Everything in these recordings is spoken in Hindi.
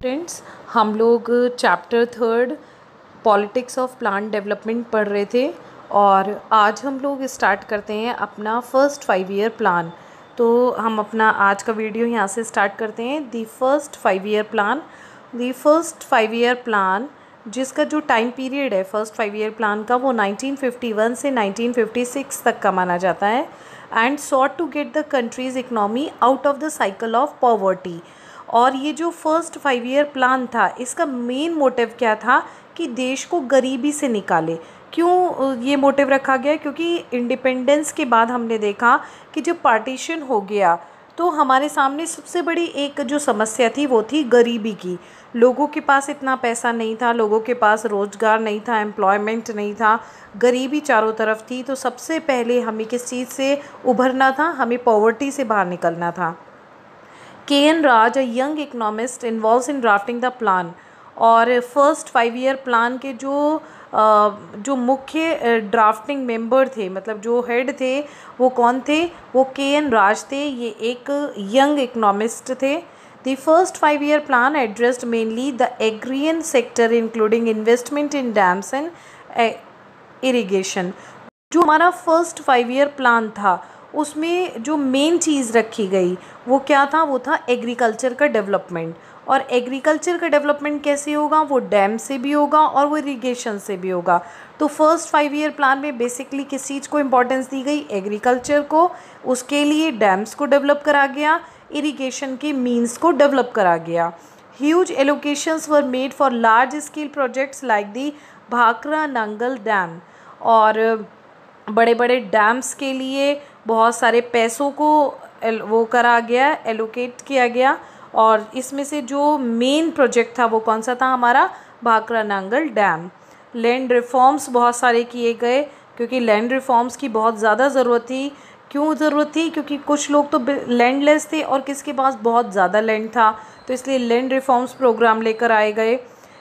फ्रेंड्स, हम लोग chapter third politics of plant development पढ़ रहे थे और आज हम लोग स्टार्ट करते हैं अपना फर्स्ट 5 ईयर प्लान। तो हम अपना आज का वीडियो यहाँ से स्टार्ट करते हैं। The first 5 year plan. The first 5 year plan जिसका जो टाइम पीरियड है फर्स्ट 5 ईयर प्लान का वो 1951 से 1956 तक का माना जाता है and sought to get the country's economy out of the cycle of poverty. और ये जो फर्स्ट 5 ईयर प्लान था इसका मेन मोटिव क्या था कि देश को गरीबी से निकाले। क्यों ये मोटिव रखा गया? क्योंकि इंडिपेंडेंस के बाद हमने देखा कि जब पार्टीशन हो गया तो हमारे सामने सबसे बड़ी एक जो समस्या थी वो थी गरीबी की। लोगों के पास इतना पैसा नहीं था, लोगों के पास रोज़गार नहीं था, एम्प्लॉयमेंट नहीं था, गरीबी चारों तरफ थी। तो सबसे पहले हमें किस चीज़ से उभरना था? हमें पॉवर्टी से बाहर निकलना था। K. N.. Raj, a young economist, involves in drafting the plan. और फर्स्ट 5 ईयर प्लान के जो मुख्य ड्राफ्टिंग मेंबर थे, मतलब जो हेड थे, वो कौन थे? वो के.एन. राज थे। ये एक यंग इकोनॉमिस्ट थे। The first 5 year plan addressed mainly the agrarian sector including investment in dams and irrigation. जो हमारा फर्स्ट 5 ईयर प्लान था उसमें जो मेन चीज़ रखी गई वो क्या था? वो था एग्रीकल्चर का डेवलपमेंट। और एग्रीकल्चर का डेवलपमेंट कैसे होगा? वो डैम से भी होगा और वो इरिगेशन से भी होगा। तो फर्स्ट 5 ईयर प्लान में बेसिकली किस चीज़ को इम्पोर्टेंस दी गई? एग्रीकल्चर को। उसके लिए डैम्स को डेवलप करा गया, इरिगेशन के मीन्स को डेवलप करा गया। Huge allocations were made for large scale projects like the Bhakra Nangal dam. और बड़े बड़े डैम्स के लिए बहुत सारे पैसों को वो करा गया, एलोकेट किया गया। और इसमें से जो मेन प्रोजेक्ट था वो कौन सा था? हमारा Bhakra Nangal dam. Land reforms बहुत सारे किए गए क्योंकि लैंड रिफॉर्म्स की बहुत ज़्यादा ज़रूरत थी। क्यों ज़रूरत थी? क्योंकि कुछ लोग तो लैंडलेस थे और किसके पास बहुत ज़्यादा लैंड था, तो इसलिए लैंड रिफॉर्म्स प्रोग्राम लेकर आए गए।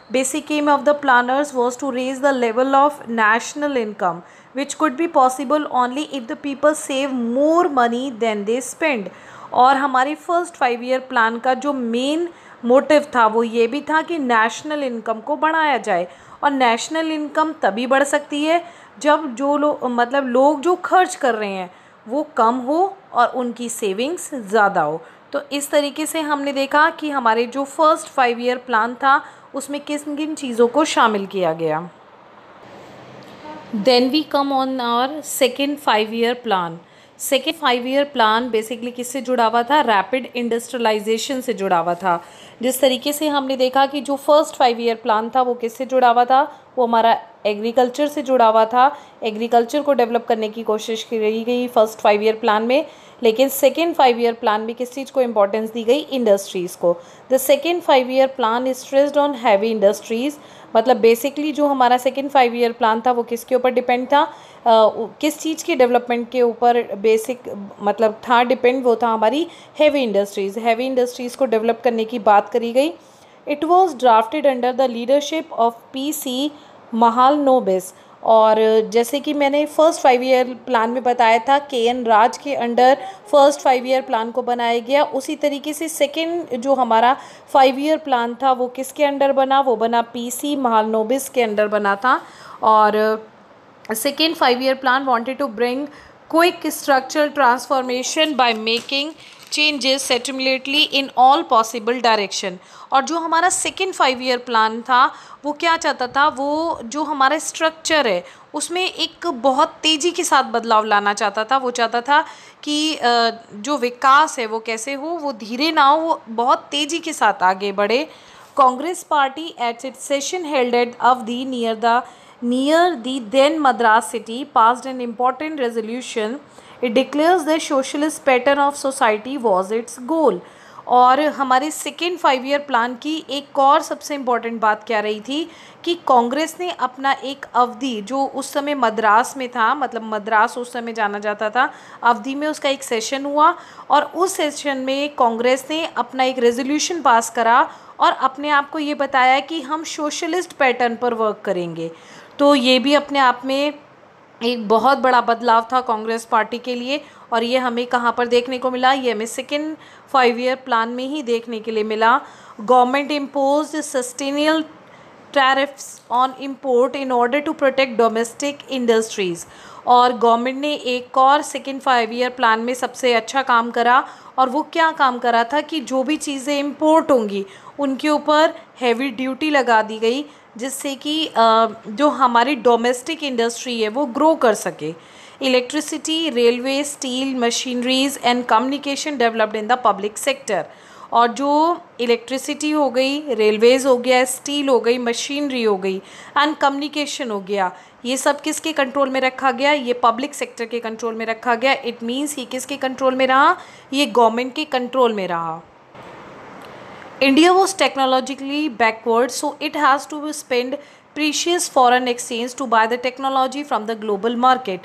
Basic aim of the planners was to raise the level of national income, which could be possible only if the people save more money than they spend. और हमारी फर्स्ट 5 ईयर प्लान का जो मेन मोटिव था वो ये भी था कि नेशनल इनकम को बढ़ाया जाए। और नेशनल इनकम तभी बढ़ सकती है जब जो लोग जो खर्च कर रहे हैं वो कम हो और उनकी सेविंग्स ज़्यादा हो। तो इस तरीके से हमने देखा कि हमारे जो फर्स्ट 5 ईयर प्लान था उसमें किन किन चीज़ों को शामिल किया गया। Then we come on our second 5 year plan. Second 5 year plan basically किससे जुड़ा हुआ था? रैपिड इंडस्ट्रियलाइजेशन से जुड़ा हुआ था। जिस तरीके से हमने देखा कि जो फर्स्ट 5 ईयर प्लान था वो किससे जुड़ा हुआ था? वो हमारा एग्रीकल्चर से जुड़ा हुआ था। एग्रीकल्चर को डेवलप करने की कोशिश की गई फर्स्ट 5 ईयर प्लान में। लेकिन सेकेंड 5 ईयर प्लान में किस चीज़ को इंपॉर्टेंस दी गई? इंडस्ट्रीज़ को। The second 5 year plan is stressed on heavy industries. मतलब बेसिकली जो हमारा सेकेंड 5 ईयर प्लान था वो किसके ऊपर डिपेंड था? किस चीज़ के डेवलपमेंट के ऊपर बेसिक मतलब था डिपेंड? वो था हमारी हैवी इंडस्ट्रीज़। हैवी इंडस्ट्रीज़ को डेवलप करने की बात करी गई। It was drafted under the leadership of P.C. Mahalanobis. और जैसे कि मैंने फर्स्ट 5 ईयर प्लान में बताया था के.एन. राज के अंडर फर्स्ट 5 ईयर प्लान को बनाया गया, उसी तरीके से सेकेंड जो हमारा 5 ईयर प्लान था वो किसके अंडर बना? वो बना P.C. महालनोबिस के अंडर बना था। और second 5 year plan wanted to bring quick structural transformation by making changes simultaneously in all possible direction. और जो हमारा सेकेंड 5 ईयर प्लान था वो क्या चाहता था? वो जो हमारा स्ट्रक्चर है उसमें एक बहुत तेज़ी के साथ बदलाव लाना चाहता था। वो चाहता था कि जो विकास है वो कैसे हो? वो धीरे ना हो, वो बहुत तेज़ी के साथ आगे बढ़े। Congress party at its session held at Awadhi near the then Madras city passed an important resolution. It declares the socialist pattern of society was its goal. और हमारे सेकेंड 5 ईयर प्लान की एक और सबसे इम्पॉर्टेंट बात क्या रही थी कि कांग्रेस ने अपना एक अवधि जो उस समय मद्रास में था, मतलब मद्रास उस समय जाना जाता था, अवधि में उसका एक सेशन हुआ और उस सेशन में कांग्रेस ने अपना एक रेजोल्यूशन पास करा और अपने आप को ये बताया कि हम सोशलिस्ट पैटर्न पर वर्क करेंगे। तो ये भी अपने आप में एक बहुत बड़ा बदलाव था कांग्रेस पार्टी के लिए। और ये हमें कहाँ पर देखने को मिला? ये हमें सेकेंड 5 ईयर प्लान में ही देखने के लिए मिला। Government imposed sustainable tariffs on import in order to protect domestic industries. और गवर्नमेंट ने एक और सेकेंड 5 ईयर प्लान में सबसे अच्छा काम करा। और वो क्या काम करा था कि जो भी चीज़ें इम्पोर्ट होंगी उनके ऊपर हैवी ड्यूटी लगा दी गई, जिससे कि जो हमारी डोमेस्टिक इंडस्ट्री है वो ग्रो कर सके। Electricity, railway, steel, machineries and communication developed in the public sector. और जो इलेक्ट्रिसिटी हो गई, रेलवेज़ हो गया, स्टील हो गई, मशीनरी हो गई एंड कम्युनिकेशन हो गया, ये सब किसके कंट्रोल में रखा गया? ये पब्लिक सेक्टर के कंट्रोल में रखा गया। इट मीन्स ये किसके कंट्रोल में रहा? ये गवर्नमेंट के कंट्रोल में रहा। India was technologically backward, so it has to spend precious foreign exchange to buy the technology from the global market.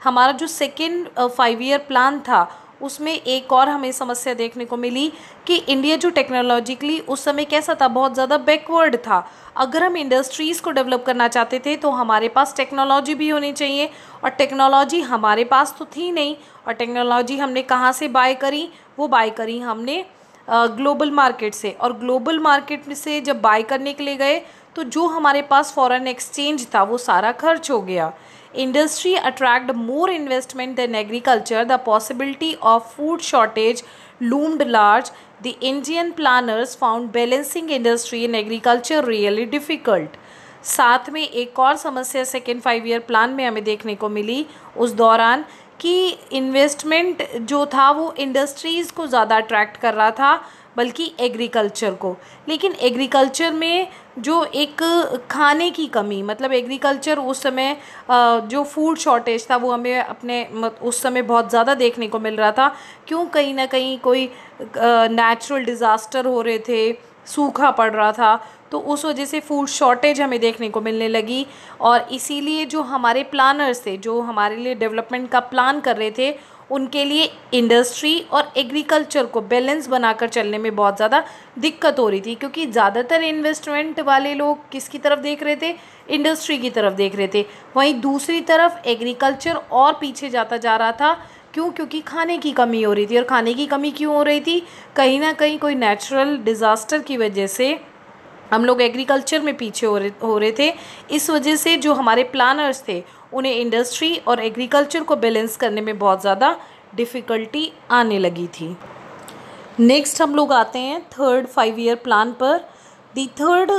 हमारा जो सेकेंड 5 ईयर प्लान था उसमें एक और हमें समस्या देखने को मिली कि इंडिया जो टेक्नोलॉजिकली उस समय कैसा था? बहुत ज़्यादा बैकवर्ड था। अगर हम इंडस्ट्रीज़ को डेवलप करना चाहते थे तो हमारे पास टेक्नोलॉजी भी होनी चाहिए, और टेक्नोलॉजी हमारे पास तो थी नहीं। और टेक्नोलॉजी हमने कहाँ से बाय करी? वो बाय करी हमने ग्लोबल मार्केट से। और ग्लोबल मार्केट से जब बाय करने के लिए गए तो जो हमारे पास फॉरेन एक्सचेंज था वो सारा खर्च हो गया। Industry attract more investment than agriculture, the possibility of food shortage loomed large, the Indian planners found balancing industry and agriculture really difficult. साथ में एक और समस्या सेकेंड 5 ईयर प्लान में हमें देखने को मिली उस दौरान कि इन्वेस्टमेंट जो था वो इंडस्ट्रीज़ को ज़्यादा अट्रैक्ट कर रहा था बल्कि एग्रीकल्चर को। लेकिन एग्रीकल्चर में जो एक खाने की कमी, मतलब एग्रीकल्चर उस समय जो फूड शॉर्टेज था वो हमें अपने उस समय बहुत ज़्यादा देखने को मिल रहा था। क्यों? कहीं ना कहीं कोई नेचुरल डिज़ास्टर हो रहे थे, सूखा पड़ रहा था, तो उस वजह से फूड शॉर्टेज हमें देखने को मिलने लगी। और इसीलिए जो हमारे प्लानर्स थे, जो हमारे लिए डेवलपमेंट का प्लान कर रहे थे, उनके लिए इंडस्ट्री और एग्रीकल्चर को बैलेंस बनाकर चलने में बहुत ज़्यादा दिक्कत हो रही थी, क्योंकि ज़्यादातर इन्वेस्टमेंट वाले लोग किसकी तरफ देख रहे थे? इंडस्ट्री की तरफ देख रहे थे। वहीं दूसरी तरफ एग्रीकल्चर और पीछे जाता जा रहा था। क्यों? क्योंकि खाने की कमी हो रही थी। और खाने की कमी क्यों हो रही थी? कहीं ना कहीं कोई नेचुरल डिज़ास्टर की वजह से हम लोग एग्रीकल्चर में पीछे हो रहे थे। इस वजह से जो हमारे प्लानर्स थे उन्हें इंडस्ट्री और एग्रीकल्चर को बैलेंस करने में बहुत ज़्यादा डिफ़िकल्टी आने लगी थी। नेक्स्ट हम लोग आते हैं थर्ड 5 ईयर प्लान पर। The third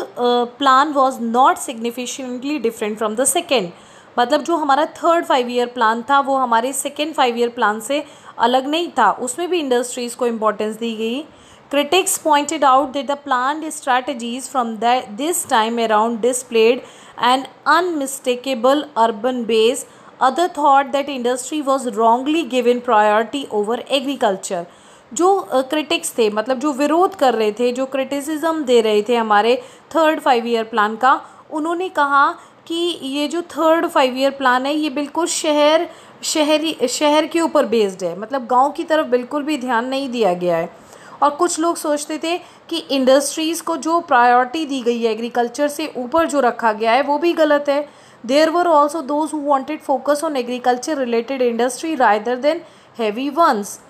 plan was not significantly different from the second. मतलब जो हमारा थर्ड 5 ईयर प्लान था वो हमारे सेकेंड 5 ईयर प्लान से अलग नहीं था। उसमें भी इंडस्ट्रीज़ को इम्पोर्टेंस दी गई। Critics pointed out that the planned strategies from this time around displayed an unmistakable urban base. Other thought that industry was wrongly given priority over agriculture. जो क्रिटिक्स थे, मतलब जो विरोध कर रहे थे, जो क्रिटिसिज्म दे रहे थे हमारे थर्ड 5 ईयर प्लान का, उन्होंने कहा कि ये जो थर्ड 5 ईयर प्लान है ये बिल्कुल शहर के ऊपर बेस्ड है, मतलब गांव की तरफ बिल्कुल भी ध्यान नहीं दिया गया है। और कुछ लोग सोचते थे कि इंडस्ट्रीज़ को जो प्रायोरिटी दी गई है एग्रीकल्चर से ऊपर जो रखा गया है वो भी गलत है। There were also those who wanted focus on agriculture related industry rather than heavy ones.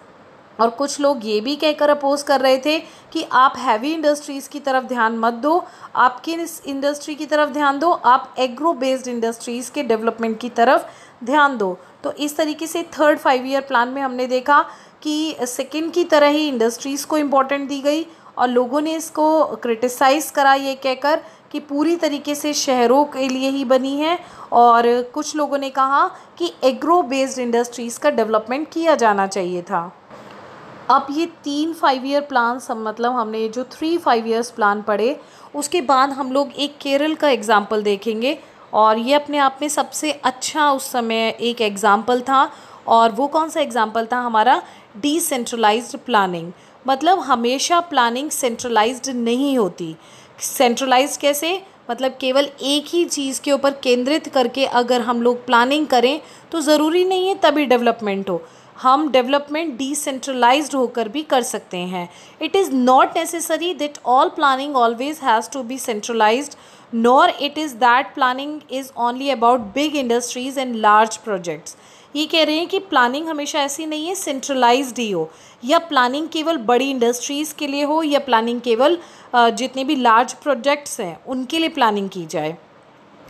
और कुछ लोग ये भी कहकर अपोज कर रहे थे कि आप हैवी इंडस्ट्रीज़ की तरफ ध्यान मत दो, आप किस इंडस्ट्री की तरफ ध्यान दो? आप एग्रो बेस्ड इंडस्ट्रीज़ के डेवलपमेंट की तरफ ध्यान दो। तो इस तरीके से थर्ड 5 ईयर प्लान में हमने देखा कि सेकेंड की तरह ही इंडस्ट्रीज़ को इम्पोर्टेंट दी गई, और लोगों ने इसको क्रिटिसाइज़ करा ये कहकर कि पूरी तरीके से शहरों के लिए ही बनी है। और कुछ लोगों ने कहा कि एग्रो बेस्ड इंडस्ट्रीज़ का डेवलपमेंट किया जाना चाहिए था। अब ये 3 5 ईयर प्लान मतलब हमने जो 3 5 ईयर्स प्लान पढ़े, उसके बाद हम लोग एक केरल का एग्ज़ाम्पल देखेंगे। और ये अपने आप में सबसे अच्छा उस समय एक एग्ज़ाम्पल था। और वो कौन सा एग्ज़ाम्पल था? हमारा डिसेंट्रलाइज्ड प्लानिंग। मतलब हमेशा प्लानिंग सेंट्रलाइज्ड नहीं होती। सेंट्रलाइज्ड कैसे? मतलब केवल एक ही चीज़ के ऊपर केंद्रित करके अगर हम लोग प्लानिंग करें तो ज़रूरी नहीं है तभी डेवलपमेंट हो। हम डेवलपमेंट डिसेंट्रलाइज्ड होकर भी कर सकते हैं. It is not necessary that all planning always has to be centralised, nor it is that planning is only about big industries and large projects. ये कह रहे हैं कि प्लानिंग हमेशा ऐसी नहीं है सेंट्रलाइज्ड ही हो, या प्लानिंग केवल बड़ी इंडस्ट्रीज़ के लिए हो, या प्लानिंग केवल जितने भी लार्ज प्रोजेक्ट्स हैं उनके लिए प्लानिंग की जाए.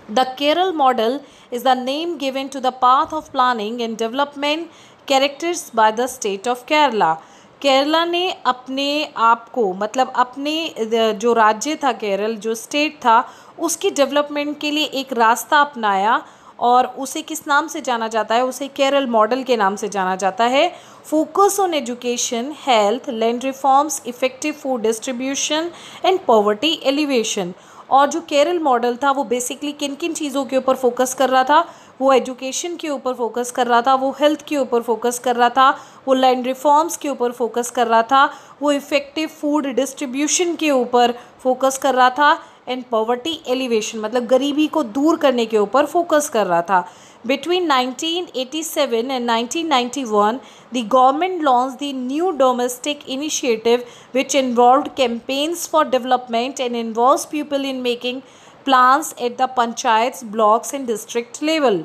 The Kerala model is the name given to the path of planning and development characterized by the state of Kerala. Kerala ने अपने आप को मतलब अपने जो राज्य था केरल, जो स्टेट था, उसकी डेवलपमेंट के लिए एक रास्ता अपनाया और उसे किस नाम से जाना जाता है? उसे केरल मॉडल के नाम से जाना जाता है. Focus on education, health, land reforms, effective food distribution and poverty alleviation. और जो केरल मॉडल था वो बेसिकली किन किन चीज़ों के ऊपर फोकस कर रहा था? वो एजुकेशन के ऊपर फोकस कर रहा था, वो हेल्थ के ऊपर फोकस कर रहा था, वो लैंड रिफॉर्म्स के ऊपर फोकस कर रहा था, वो इफ़ेक्टिव फूड डिस्ट्रीब्यूशन के ऊपर फोकस कर रहा था, एंड पॉवर्टी एलिवेशन मतलब गरीबी को दूर करने के ऊपर फोकस कर रहा था. Between 1987 and 1991, the government launched the new domestic initiative which involved campaigns for development and involves people in making plans at the panchayats, blocks and district level.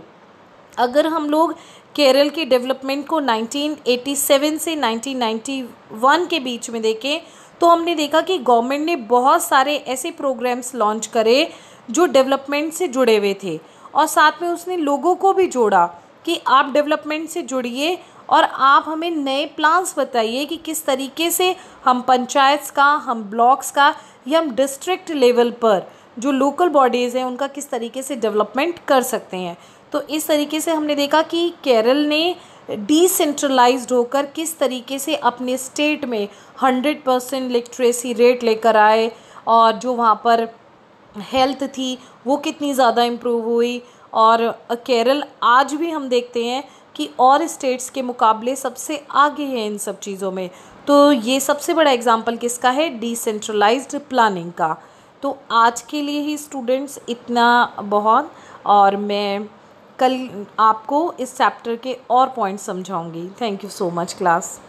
अगर हम लोग केरल के डेवलपमेंट को 1987 से 1991 के बीच में देखें तो हमने देखा कि गवर्नमेंट ने बहुत सारे ऐसे प्रोग्राम्स लॉन्च करे जो डेवलपमेंट से जुड़े हुए थे, और साथ में उसने लोगों को भी जोड़ा कि आप डेवलपमेंट से जुड़िए और आप हमें नए प्लान्स बताइए कि किस तरीके से हम पंचायत्स का, हम ब्लॉक्स का या हम डिस्ट्रिक्ट लेवल पर जो लोकल बॉडीज़ हैं उनका किस तरीके से डेवलपमेंट कर सकते हैं. तो इस तरीके से हमने देखा कि केरल ने डिसेंट्रलाइज्ड होकर किस तरीके से अपने स्टेट में 100% लिटरेसी रेट लेकर आए, और जो वहाँ पर हेल्थ थी वो कितनी ज़्यादा इम्प्रूव हुई. और केरल आज भी हम देखते हैं कि और स्टेट्स के मुकाबले सबसे आगे है इन सब चीज़ों में. तो ये सबसे बड़ा एग्जांपल किसका है? डिसेंट्रलाइज्ड प्लानिंग का. तो आज के लिए ही स्टूडेंट्स इतना बहुत, और मैं कल आपको इस चैप्टर के और पॉइंट्स समझाऊंगी. Thank you so much class.